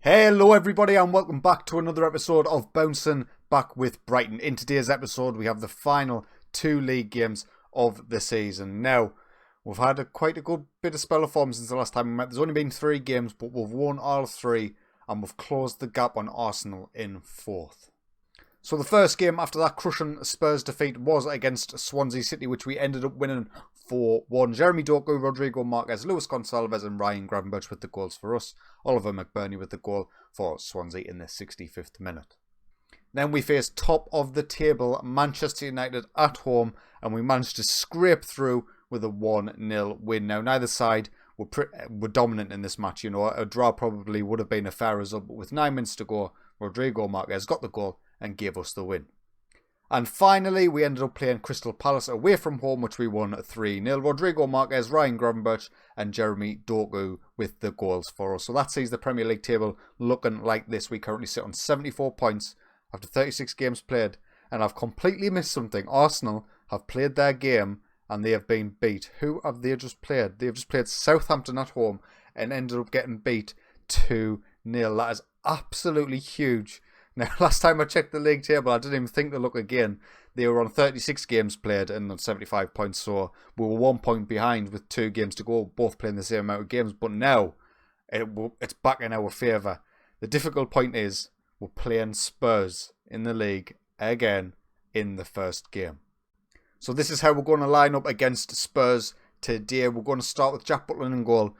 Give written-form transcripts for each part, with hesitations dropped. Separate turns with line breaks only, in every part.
Hello everybody and welcome back to another episode of Bouncing Back with Brighton. In today's episode we have the final two league games of the season. Now, we've had quite a good bit of spell of form since the last time we met. There's only been 3 games, but we've won all 3 and we've closed the gap on Arsenal in 4th. So the first game after that crushing Spurs defeat was against Swansea City, which we ended up winning 4-1. Jeremy Doku, Rodrigo Marquez, Luis Gonçalves and Ryan Gravenberch with the goals for us. Oliver McBurney with the goal for Swansea in the 65th minute. Then we faced top of the table Manchester United at home and we managed to scrape through with a 1-0 win. Now neither side were dominant in this match. You know, a draw probably would have been a fair result, but with 9 minutes to go, Rodrigo Marquez got the goal and gave us the win. And finally, we ended up playing Crystal Palace away from home, which we won 3-0. Rodrigo Marquez, Ryan Gravenberch and Jeremy Doku with the goals for us. So that sees the Premier League table looking like this. We currently sit on 74 points after 36 games played. And I've completely missed something. Arsenal have played their game and they have been beat. Who have they just played? They've just played Southampton at home and ended up getting beat 2-0. That is absolutely huge. Now, last time I checked the league table, I didn't even think to look again. They were on 36 games played and on 75 points, so we were 1 point behind with 2 games to go, both playing the same amount of games. But now, it's back in our favour. The difficult point is, we're playing Spurs in the league again in the first game. So this is how we're going to line up against Spurs today. We're going to start with Jack Butland in goal,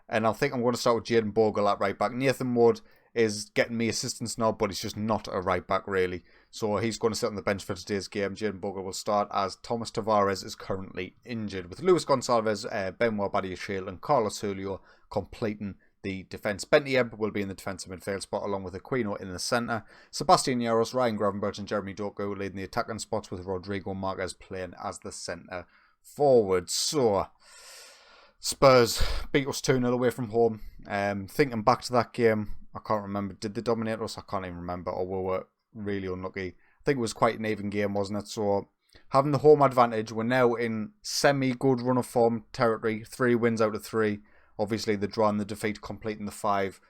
and I think I'm going to start with Jayden Bogle at right back. Nathan Wood is getting me assistance now, but he's just not a right back really. So he's going to sit on the bench for today's game. Jayden Bogle will start as Thomas Tavares is currently injured, with Luis Gonçalves, Benoit Badiashile and Carlos Julio completing the defence. Benty will be in the defensive midfield spot along with Aquino in the centre. Sebastian Yaros, Ryan Gravenberch and Jeremy Doku leading the attacking spots, with Rodrigo Marquez playing as the centre forward. So Spurs beat us 2-0 away from home. Thinking back to that game, I can't remember. Did they dominate us? I can't even remember. Or we were really unlucky. I think it was quite an even game, wasn't it? So having the home advantage, we're now in semi-good run of form territory. 3 wins out of 3. Obviously, the draw and the defeat completing the 5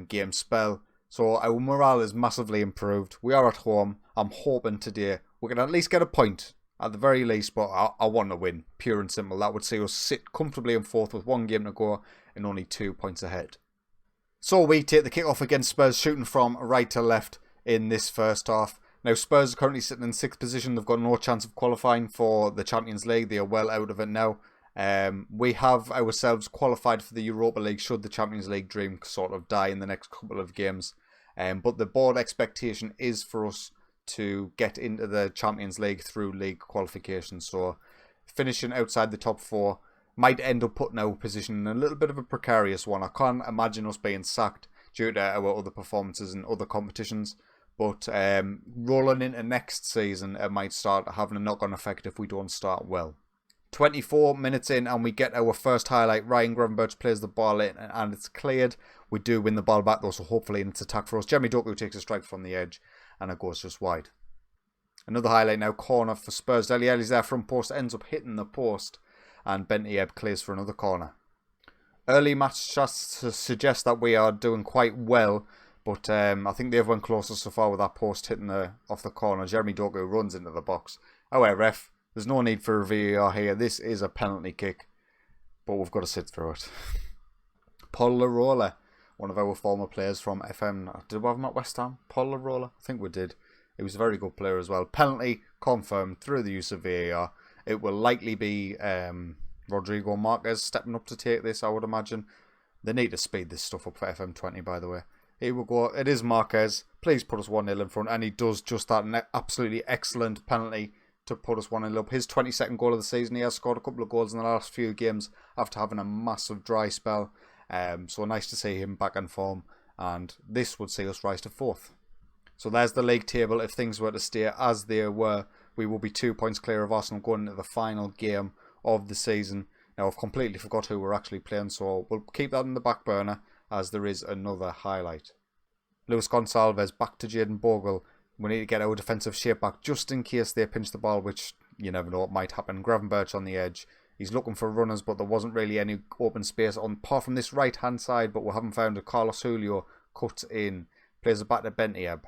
game spell. So our morale is massively improved. We are at home. I'm hoping today we can at least get a point. At the very least, but I want to win. Pure and simple. That would see us sit comfortably in 4th with 1 game to go and only 2 points ahead. So we take the kick-off against Spurs, shooting from right to left in this first half. Now Spurs are currently sitting in 6th position. They've got no chance of qualifying for the Champions League. They are well out of it now. We have ourselves qualified for the Europa League should the Champions League dream sort of die in the next couple of games. But the board expectation is for us to get into the Champions League through league qualification. So finishing outside the top 4 might end up putting our position in a little bit of a precarious one. I can't imagine us being sacked due to our other performances in other competitions. But rolling into next season, it might start having a knock-on effect if we don't start well. 24 minutes in and we get our first highlight. Ryan Gravenberch plays the ball in and it's cleared. We do win the ball back though, so hopefully it's attack for us. Jeremy Doku takes a strike from the edge and it goes just wide. Another highlight now, corner for Spurs. Dele Alli's there front post, ends up hitting the post. And Benty clears for another corner. Early match shots suggest that we are doing quite well, but I think they've went closer so far with that post hitting off the corner. Jeremy Doku runs into the box. However, ref, there's no need for a VAR here. This is a penalty kick, but we've got to sit through it. Paul Larola, one of our former players from FM. Did we have him at West Ham? Paul Larola? I think we did. He was a very good player as well. Penalty confirmed through the use of VAR. It will likely be Rodrigo Marquez stepping up to take this, I would imagine. They need to speed this stuff up for FM20, by the way. Here we go. It is Marquez. Please put us 1-0 in front. And he does just that. An absolutely excellent penalty to put us 1-0 up. His 22nd goal of the season. He has scored a couple of goals in the last few games after having a massive dry spell. So nice to see him back in form. And this would see us rise to 4th. So there's the league table. If things were to stay as they were, we will be 2 points clear of Arsenal going into the final game of the season. Now, I've completely forgot who we're actually playing, so we'll keep that in the back burner as there is another highlight. Luis Gonçalves back to Jayden Bogle. We need to get our defensive shape back just in case they pinch the ball, which you never know what might happen. Gravenberch on the edge. He's looking for runners, but there wasn't really any open space on apart from this right-hand side, but we haven't found it. Carlos Julio cuts in, plays it back to Bentiab.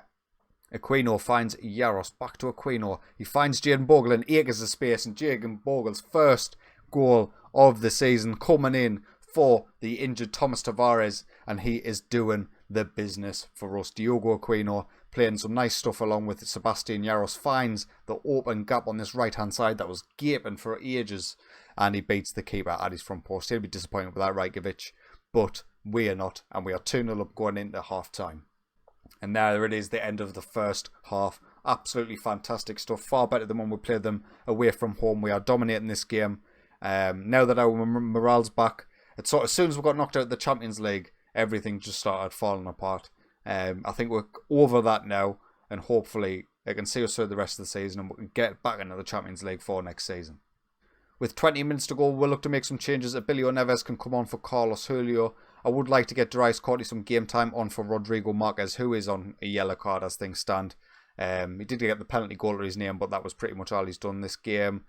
Aquino finds Yaros, back to Aquino. He finds Jayden Bogle and acres of space, and Jayden Bogle's first goal of the season coming in for the injured Thomas Tavares, and he is doing the business for us. Diogo Aquino playing some nice stuff along with Sebastian Yaros, finds the open gap on this right hand side that was gaping for ages, and he beats the keeper at his front post. He'll be disappointed with that, Rajkovic, but we are not, and we are 2-0 up going into half time. And there it is, the end of the first half. Absolutely fantastic stuff. Far better than when we played them away from home. We are dominating this game. Now that our morale's back, it's sort of, as soon as we got knocked out of the Champions League, everything just started falling apart. I think we're over that now, and hopefully they can see us through the rest of the season and we can get back into the Champions League for next season. With 20 minutes to go, we'll look to make some changes. Abilio Neves can come on for Carlos Julio. I would like to get Darius Courtney some game time on for Rodrigo Marquez, who is on a yellow card as things stand. He did get the penalty goal to his name, but that was pretty much all he's done this game.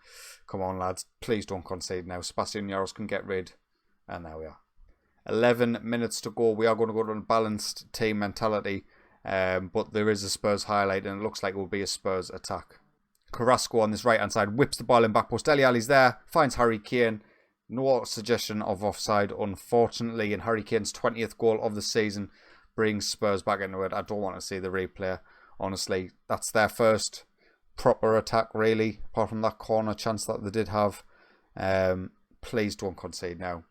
Come on, lads. Please don't concede now. Sebastian Yaros can get rid. And there we are. 11 minutes to go. We are going to go to a balanced team mentality. But there is a Spurs highlight, and it looks like it will be a Spurs attack. Carrasco on this right-hand side whips the ball in back post. Dele Alli's there. Finds Harry Kane. No suggestion of offside, unfortunately. And Harry Kane's 20th goal of the season brings Spurs back into it. I don't want to see the replay. Honestly, that's their first proper attack, really. Apart from that corner chance that they did have. Please don't concede now.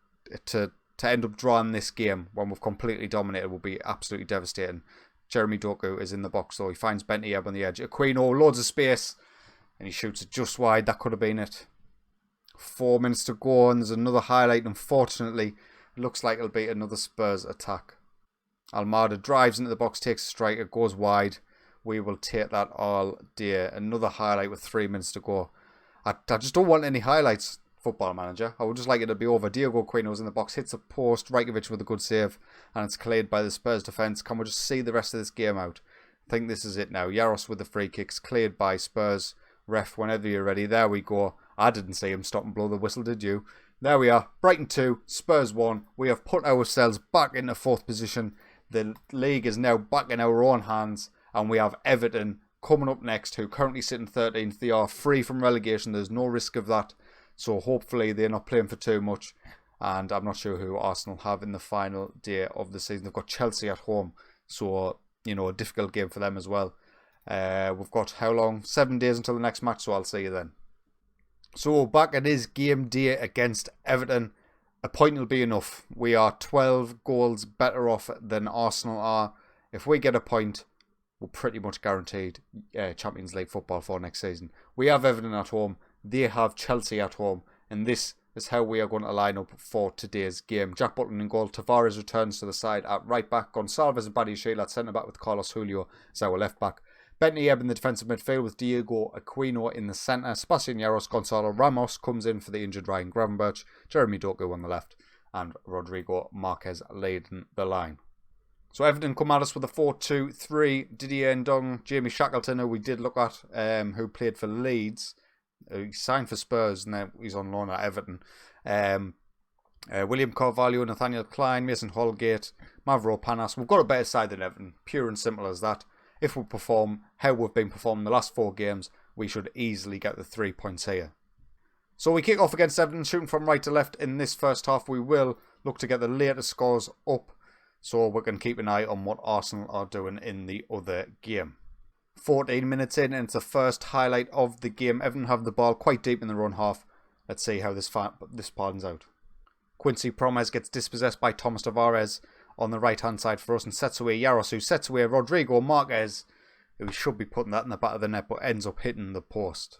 To end up drawing this game when we've completely dominated will be absolutely devastating. Jeremy Doku is in the box, though. He finds Bentiab on the edge. Aquino, loads of space. And he shoots it just wide. That could have been it. 4 minutes to go, and there's another highlight. Unfortunately, it looks like it'll be another Spurs attack. Almada drives into the box, takes a strike, it goes wide. We will take that all day. Another highlight with 3 minutes to go. I just don't want any highlights, Football Manager. I would just like it to be over. Diogo Aquino's in the box, hits a post, Rajkovic with a good save, and it's cleared by the Spurs defence. Can we just see the rest of this game out? I think this is it now. Yaros with the free kicks, cleared by Spurs. Ref, whenever you're ready. There we go. I didn't see him stop and blow the whistle, did you? There we are. Brighton 2, Spurs 1. We have put ourselves back into 4th position. The league is now back in our own hands. And we have Everton coming up next, who currently sit in 13th. They are free from relegation. There's no risk of that. So hopefully they're not playing for too much. And I'm not sure who Arsenal have in the final day of the season. They've got Chelsea at home. So, a difficult game for them as well. We've got how long? 7 days until the next match, so I'll see you then. So back it is, game day against Everton. A point will be enough. We are 12 goals better off than Arsenal are. If we get a point, we're pretty much guaranteed Champions League football for next season. We have Everton at home. They have Chelsea at home. And this is how we are going to line up for today's game. Jack Butland in goal. Tavares returns to the side at right back. Gonçalves and Badiashile at centre back with Carlos Julio as our left back. Bentiab in the defensive midfield with Diogo Aquino in the centre. Sebastian Yaros, Gonzalo Ramos comes in for the injured Ryan Gravenberch. Jeremy Doku on the left. And Rodrigo Marquez leading the line. So Everton come at us with a 4-2-3. Didier Ndong, Jamie Shackleton, who we did look at, who played for Leeds. He signed for Spurs and now he's on loan at Everton. William Carvalho, Nathaniel Klein, Mason Holgate, Mavro Panas. We've got a better side than Everton. Pure and simple as that. If we perform how we've been performing the last 4 games, we should easily get the 3 points here. So we kick off against Everton, shooting from right to left in this first half. We will look to get the later scores up so we can keep an eye on what Arsenal are doing in the other game. 14 minutes in, and it's the first highlight of the game. Everton have the ball quite deep in the run half. Let's see how this pans out. Quincy Promes gets dispossessed by Thomas Tavares on the right-hand side for us and sets away Yaros, who sets away Rodrigo Marquez, who should be putting that in the back of the net, but ends up hitting the post.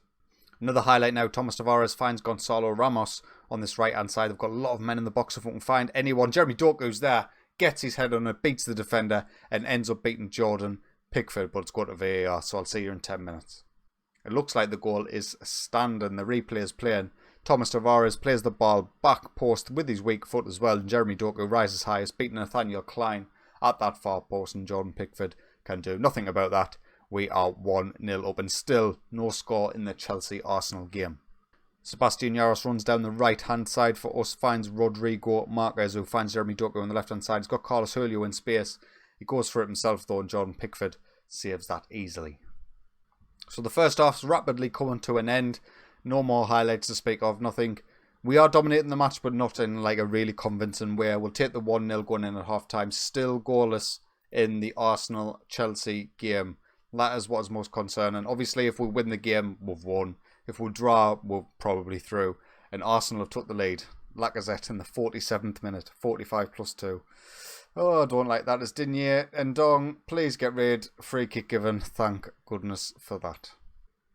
Another highlight now, Thomas Tavares finds Gonzalo Ramos on this right-hand side. They've got a lot of men in the box if we can find anyone. Jeremy Doku's there, gets his head on it, beats the defender, and ends up beating Jordan Pickford, but it's got to VAR, so I'll see you in 10 minutes. It looks like the goal is standing. The replay is playing. Thomas Tavares plays the ball back post with his weak foot as well, and Jeremy Doku rises highest, beating Nathaniel Klein at that far post, and Jordan Pickford can do nothing about that. We are 1-0 up, and still no score in the Chelsea-Arsenal game. Sebastian Yaros runs down the right-hand side for us, finds Rodrigo Marquez, who finds Jeremy Doku on the left-hand side. He's got Carlos Julio in space. He goes for it himself though, and Jordan Pickford saves that easily. So the first half's rapidly coming to an end. No more highlights to speak of, nothing. We are dominating the match, but not in like a really convincing way. We'll take the 1-0 going in at half time. Still goalless in the Arsenal-Chelsea game. That is what is most concerning. Obviously, if we win the game, we've won. If we draw, we're probably through. And Arsenal have took the lead. Lacazette in the 47th minute. 45 plus 2. Oh, I don't like that. As Digne and Dong, please get rid. Free kick given. Thank goodness for that.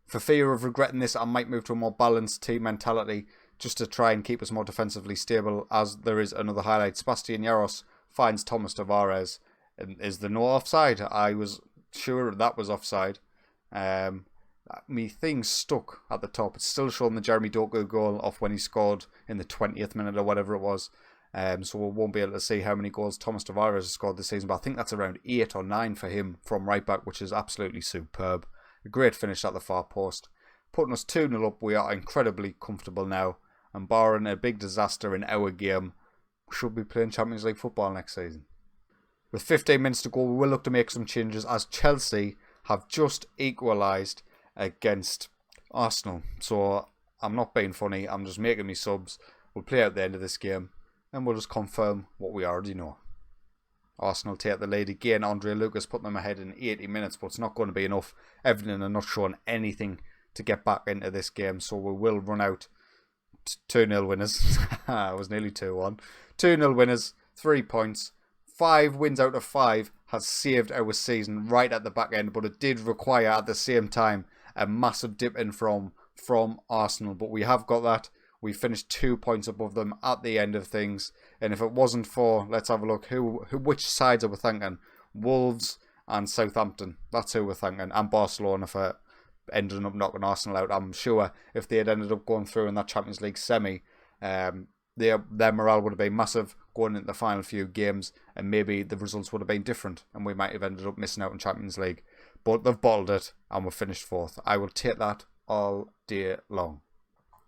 For fear of regretting this, I might move to a more balanced team mentality just to try and keep us more defensively stable, as there is another highlight. Sebastian Jaros finds Thomas Tavares. And is there no offside? I was sure that was offside. Me thing stuck at the top. It's still showing the Jeremy Doku goal off when he scored in the 20th minute or whatever it was. So we won't be able to see how many goals Thomas Tavares has scored this season, but I think that's around 8 or 9 for him from right back, which is absolutely superb. A great finish at the far post. Putting us 2-0 up, we are incredibly comfortable now, and barring a big disaster in our game, we should be playing Champions League football next season. With 15 minutes to go, we will look to make some changes, as Chelsea have just equalised against Arsenal. So I'm not being funny, I'm just making me subs. We'll play out the end of this game, and we'll just confirm what we already know. Arsenal take the lead again. Andre Lucas put them ahead in 80 minutes, but it's not going to be enough. Everton are not showing anything to get back into this game, so we will run out 2-0 winners. It was nearly 2-1. 2-0 winners, 3 points. 5 wins out of 5 has saved our season right at the back end, but it did require at the same time a massive dip in from Arsenal. But we have got that. We finished 2 points above them at the end of things. And if it wasn't for, let's have a look, which sides are we thinking? Wolves and Southampton. That's who we're thinking. And Barcelona for ending up knocking Arsenal out. I'm sure if they had ended up going through in that Champions League semi, their morale would have been massive going into the final few games, and maybe the results would have been different, and we might have ended up missing out on Champions League. But they've bottled it, and we're finished 4th. I will take that all day long.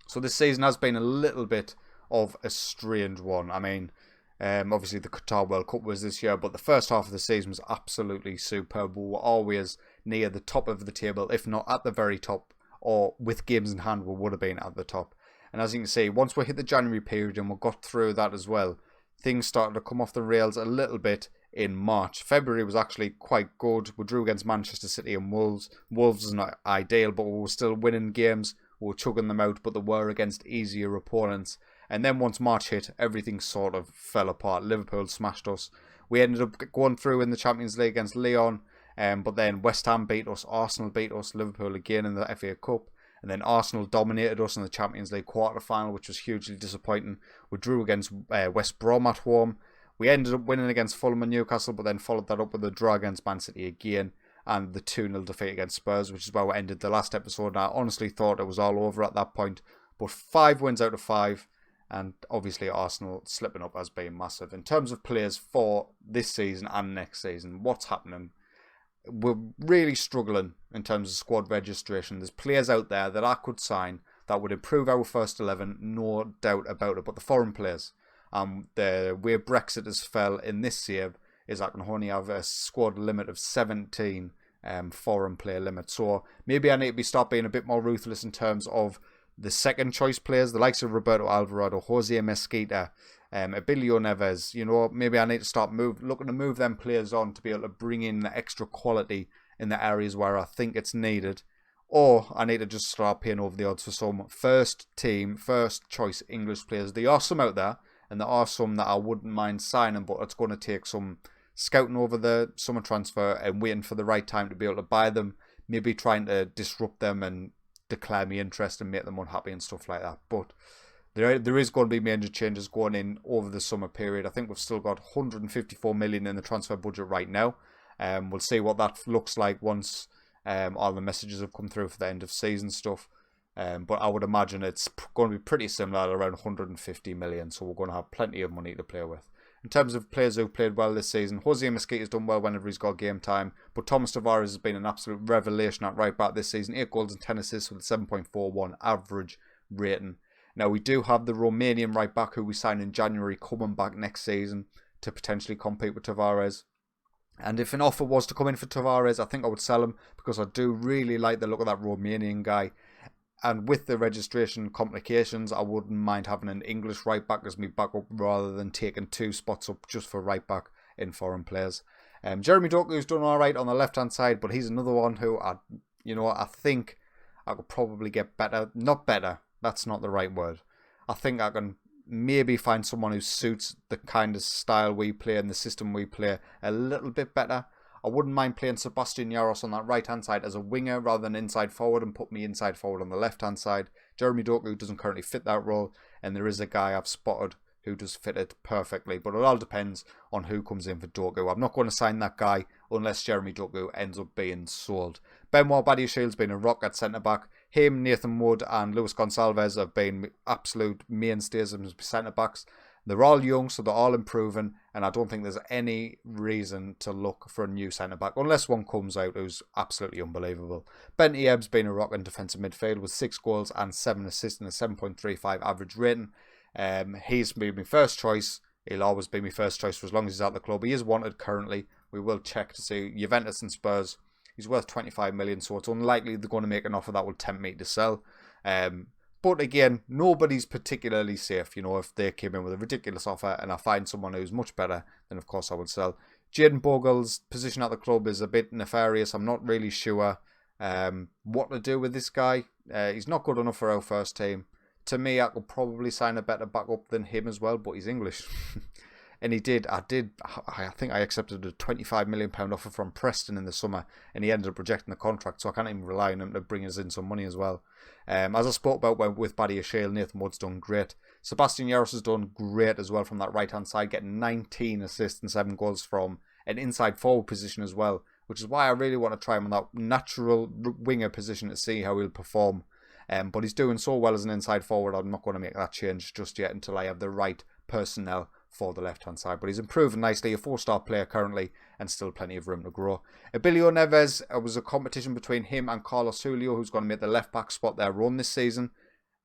So this season has been a little bit of a strange one. I mean, obviously the Qatar World Cup was this year, but the first half of the season was absolutely superb. We were always near the top of the table, if not at the very top, or with games in hand, we would have been at the top. And as you can see, once we hit the January period and we got through that as well, things started to come off the rails a little bit in March. February was actually quite good. We drew against Manchester City and Wolves. Wolves is not ideal, but we were still winning games. We were chugging them out, but they were against easier opponents. And then once March hit, everything sort of fell apart. Liverpool smashed us. We ended up going through in the Champions League against Lyon, but then West Ham beat us, Arsenal beat us, Liverpool again in the FA Cup. And then Arsenal dominated us in the Champions League quarter-final, which was hugely disappointing. We drew against West Brom at home. We ended up winning against Fulham and Newcastle, but then followed that up with a draw against Man City again, and the 2-0 defeat against Spurs, which is where we ended the last episode. And I honestly thought it was all over at that point. But 5 wins out of 5, and obviously Arsenal slipping up as being massive. In terms of players for this season and next season, what's happening? We're really struggling in terms of squad registration. There's players out there that I could sign that would improve our first 11, no doubt about it. But the foreign players, the way Brexit has fell in this year is I can only have a squad limit of 17 foreign player limit. So maybe I need to start being a bit more ruthless in terms of the second choice players, the likes of Roberto Alvarado, Jose Mesquita, Abilio Neves. You know, maybe I need to start looking to move them players on to be able to bring in the extra quality in the areas where I think it's needed. Or I need to just start paying over the odds for some first choice English players. There are some out there, and there are some that I wouldn't mind signing, but it's going to take some scouting over the summer transfer and waiting for the right time to be able to buy them. Maybe trying to disrupt them and declare me interest and make them unhappy and stuff like that. But there is going to be major changes going in over the summer period. I think we've still got 154 million in the transfer budget right now. We'll see what that looks like once all the messages have come through for the end of season stuff. But I would imagine it's going to be pretty similar at around 150 million. So we're going to have plenty of money to play with. In terms of players who've played well this season, Jose Mesquita has done well whenever he's got game time. But Thomas Tavares has been an absolute revelation at right back this season. 8 goals and 10 assists with a 7.41 average rating. Now, we do have the Romanian right back who we signed in January coming back next season to potentially compete with Tavares. And if an offer was to come in for Tavares, I think I would sell him because I do really like the look of that Romanian guy. And with the registration complications, I wouldn't mind having an English right back as my backup rather than taking 2 spots up just for right back in foreign players. Jeremy Doku's done all right on the left hand side, but he's another one who I think I could probably get better. Not better. That's not the right word. I think I can maybe find someone who suits the kind of style we play and the system we play a little bit better. I wouldn't mind playing Sebastian Jaros on that right-hand side as a winger rather than inside forward and put me inside forward on the left-hand side. Jeremy Doku doesn't currently fit that role, and there is a guy I've spotted who does fit it perfectly, but it all depends on who comes in for Doku. I'm not going to sign that guy unless Jeremy Doku ends up being sold. Benoit Badiashil's been a rock at centre-back. Him, Nathan Wood and Luis Gonçalves have been absolute mainstays as centre-backs. They're all young, so they're all improving, and I don't think there's any reason to look for a new centre-back, unless one comes out who's absolutely unbelievable. Ben Ebb's been a rock in defensive midfield with 6 goals and 7 assists and a 7.35 average rating. He's been my first choice. He'll always be my first choice for as long as he's at the club. He is wanted currently. We will check to see Juventus and Spurs. He's worth 25 million, so it's unlikely they're going to make an offer that will tempt me to sell. But again, nobody's particularly safe. If they came in with a ridiculous offer and I find someone who's much better, then of course I would sell. Jaden Bogle's position at the club is a bit nefarious. I'm not really sure what to do with this guy. He's not good enough for our first team. To me, I could probably sign a better backup than him as well, but he's English. And I think I accepted a £25 million offer from Preston in the summer, and he ended up rejecting the contract, so I can't even rely on him to bring us in some money as well. As I spoke about with Badiashile, Nathan Wood's done great. Sebastian Jaros has done great as well from that right-hand side, getting 19 assists and 7 goals from an inside forward position as well, which is why I really want to try him on that natural winger position to see how he'll perform. But he's doing so well as an inside forward, I'm not going to make that change just yet until I have the right personnel for the left-hand side. But he's improving nicely, a 4-star player currently, and still plenty of room to grow. Abilio Neves, was a competition between him and Carlos Julio, who's going to make the left-back spot their run this season.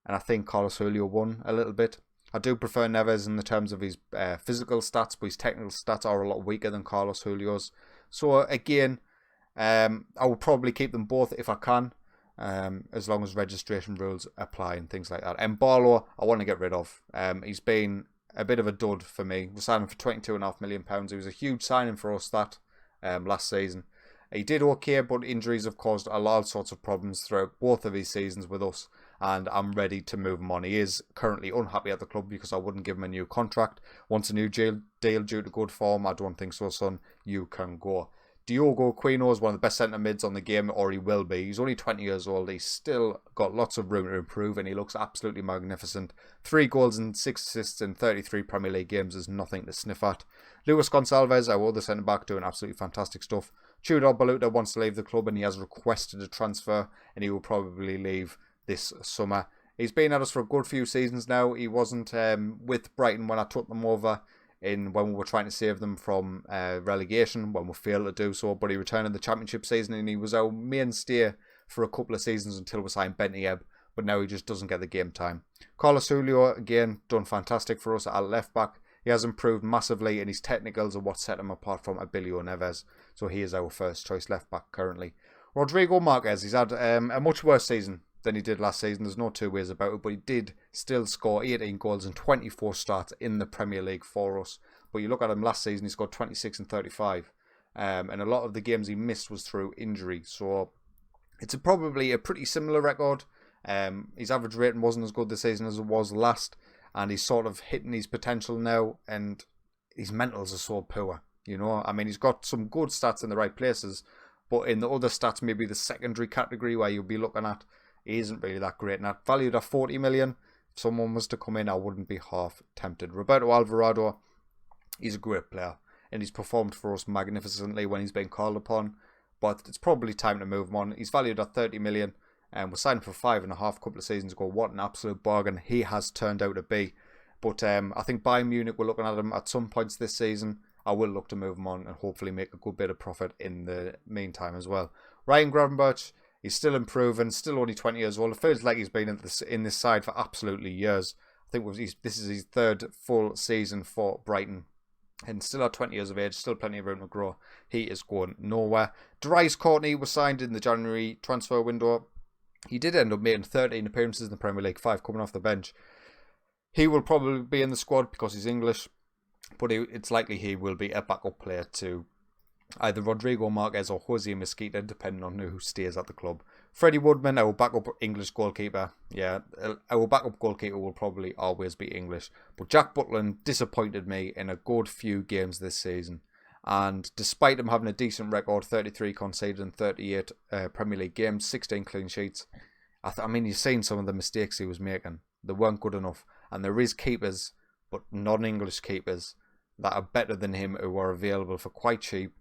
And I think Carlos Julio won a little bit. I do prefer Neves in the terms of his physical stats, but his technical stats are a lot weaker than Carlos Julio's. So again, I will probably keep them both if I can. As long as registration rules apply and things like that. And Barlow, I want to get rid of. He's been a bit of a dud for me. We signed him for £22.5 million. He was a huge signing for us that last season. He did okay, but injuries have caused a lot of sorts of problems throughout both of his seasons with us, and I'm ready to move him on. He is currently unhappy at the club because I wouldn't give him a new contract. Wants a new deal due to good form. I don't think so, son. You can go. Diogo Aquino is one of the best centre mids on the game, or he will be. He's only 20 years old. He's still got lots of room to improve, and he looks absolutely magnificent. 3 goals and 6 assists in 33 Premier League games is nothing to sniff at. Luis Gonçalves, our other centre back, doing absolutely fantastic stuff. Tudor Baluta wants to leave the club, and he has requested a transfer, and he will probably leave this summer. He's been at us for a good few seasons now. He wasn't with Brighton when I took them over when we were trying to save them from relegation, when we failed to do so, but he returned in the Championship season, and he was our mainstay for a couple of seasons until we signed Ben Ebb, but now he just doesn't get the game time. Carlos Julio, again, done fantastic for us at left back. He has improved massively, and his technicals are what set him apart from Abilio Neves, so he is our first choice left back currently. Rodrigo Marquez, he's had a much worse season than he did last season. There's no two ways about it, but he did still score 18 goals and 24 starts in the Premier League for us. But you look at him last season, he scored 26 and 35. And a lot of the games he missed was through injury. So it's probably a pretty similar record. His average rating wasn't as good this season as it was last, and he's sort of hitting his potential now, and his mentals are so poor. I mean, he's got some good stats in the right places, but in the other stats, maybe the secondary category where you'll be looking at, he isn't really that great. And valued at 40 million, if someone was to come in, I wouldn't be half tempted. Roberto Alvarado, he's a great player, and he's performed for us magnificently when he's been called upon, but it's probably time to move him on. He's valued at 30 million, and was signed for 5.5 a couple of seasons ago. What an absolute bargain he has turned out to be. But I think Bayern Munich, we're looking at him at some points this season. I will look to move him on and hopefully make a good bit of profit in the meantime as well. Ryan Gravenberch, he's still improving, still only 20 years old. It feels like he's been in this side for absolutely years. I think this is his 3rd full season for Brighton. and still at 20 years of age, still plenty of room to grow. He is going nowhere. Darius Courtney was signed in the January transfer window. He did end up making 13 appearances in the Premier League, 5 coming off the bench. He will probably be in the squad because he's English, but it's likely he will be a backup player to either Rodrigo Marquez or Jose Mesquita, depending on who stays at the club. Freddie Woodman, our backup English goalkeeper. Yeah, our backup goalkeeper will probably always be English. But Jack Butland disappointed me in a good few games this season. And despite him having a decent record, 33 conceded in 38 Premier League games, 16 clean sheets. I mean, you've seen some of the mistakes he was making. They weren't good enough. And there is keepers, but non-English keepers, that are better than him who are available for quite cheap.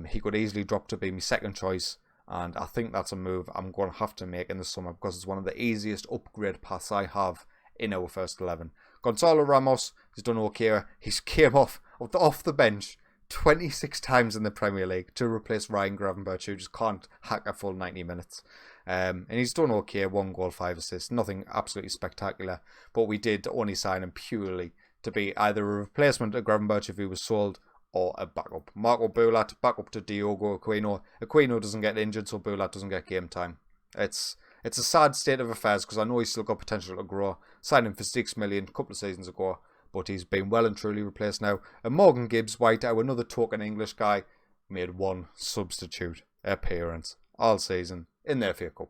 He could easily drop to be my second choice, and I think that's a move I'm going to have to make in the summer because it's one of the easiest upgrade paths I have in our first 11. Gonzalo Ramos has done okay. He's came off the bench 26 times in the Premier League to replace Ryan Gravenberch, who just can't hack a full 90 minutes. And he's done okay, 1 goal, 5 assists, nothing absolutely spectacular, but we did only sign him purely to be either a replacement of Gravenberch if he was sold, or a backup. Marco Bulat, backup to Diogo Aquino. Aquino doesn't get injured, so Bulat doesn't get game time. It's a sad state of affairs because I know he's still got potential to grow. Signed him for 6 million a couple of seasons ago, but he's been well and truly replaced now. And Morgan Gibbs-White, our another token English guy, made 1 substitute appearance all season in the FA Cup.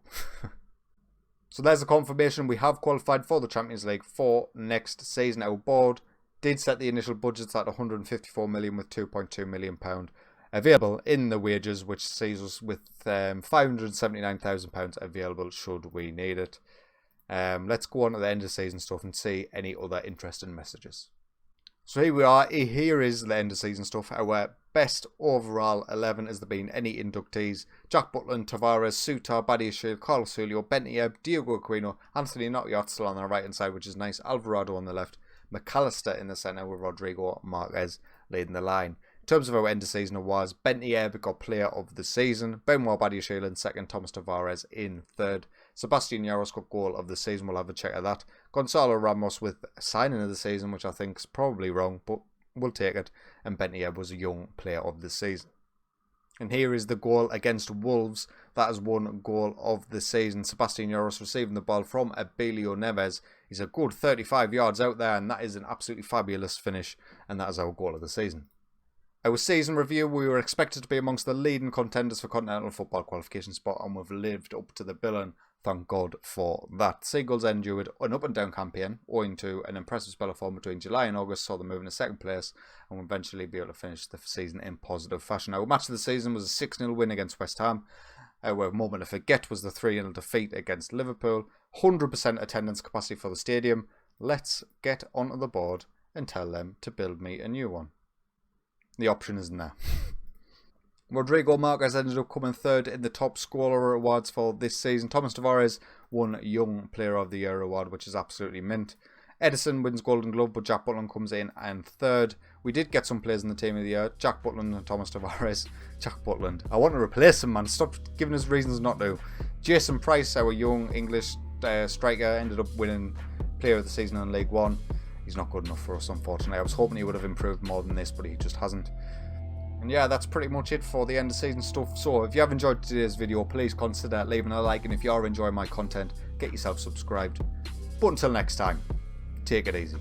So there's a confirmation. We have qualified for the Champions League for next season. Our board did set the initial budgets at 154 million with £2.2 million available in the wages, which sees us with £579,000 available should we need it. Let's go on to the end of season stuff and see any other interesting messages. So here we are. Here is the end of season stuff. Our best overall 11 has there been any inductees: Jack Butland, Tavares, Sutar, Badiashile, Carlos Julio, Bentia, Diogo Aquino, Anthony Notiot still on the right hand side, which is nice, Alvarado on the left, McAllister in the centre with Rodrigo Marquez leading the line. In terms of our end of season awards, Bentia got player of the season, Benoit Badiashile in second, Thomas Tavares in third, Sebastian Yaros got goal of the season, we'll have a check of that, Gonzalo Ramos with signing of the season, which I think is probably wrong, but we'll take it, and Bentia was a young player of the season. And here is the goal against Wolves. That is 1 goal of the season. Sebastian Yaros receiving the ball from Abelio Neves. He's a good 35 yards out there, and that is an absolutely fabulous finish, and that is our goal of the season. Our season review, we were expected to be amongst the leading contenders for continental football qualification spot, and we've lived up to the billing. Thank God for that. Seagulls endured an up and down campaign owing to an impressive spell of form between July and August, saw them move into second place and will eventually be able to finish the season in positive fashion. Our match of the season was a 6-0 win against West Ham. Our moment to forget was the 3-0 defeat against Liverpool. 100% attendance capacity for the stadium. Let's get onto the board and tell them to build me a new one. The option isn't there. Rodrigo Marquez ended up coming third in the top scorer awards for this season. Thomas Tavares won Young Player of the Year award, which is absolutely mint. Edison wins Golden Glove, but Jack Butland comes in and third. We did get some players in the team of the year: Jack Butland and Thomas Tavares. Jack Butland, I want to replace him, man. Stop giving us reasons not to. Jason Price, our young English striker, ended up winning Player of the Season in League One. He's not good enough for us, unfortunately. I was hoping he would have improved more than this, but he just hasn't. And yeah, that's pretty much it for the end of season stuff. So if you have enjoyed today's video, please consider leaving a like, and if you are enjoying my content, get yourself subscribed. But until next time, take it easy.